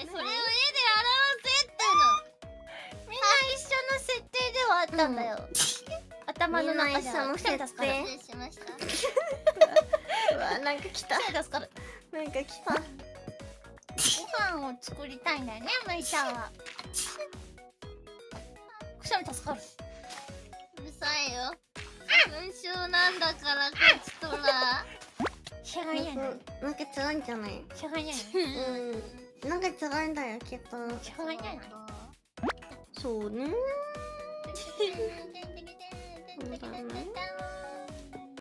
それを絵で表せっての。みんな一緒の設定ではあったんだよ。頭の中では。くしゃみ助かる。失礼しました。うわ、なんか来た。くしゃみ助かる。なんか来た。ご飯を作りたいんだよね、むいちゃんは。くしゃみ助かる。うるさいよ。文章なんだからこっちとら。しゃがんやない。なんか違うんじゃない？しゃがんやない。なんか違うんだよ、きっと。しゃがんやない。そうね。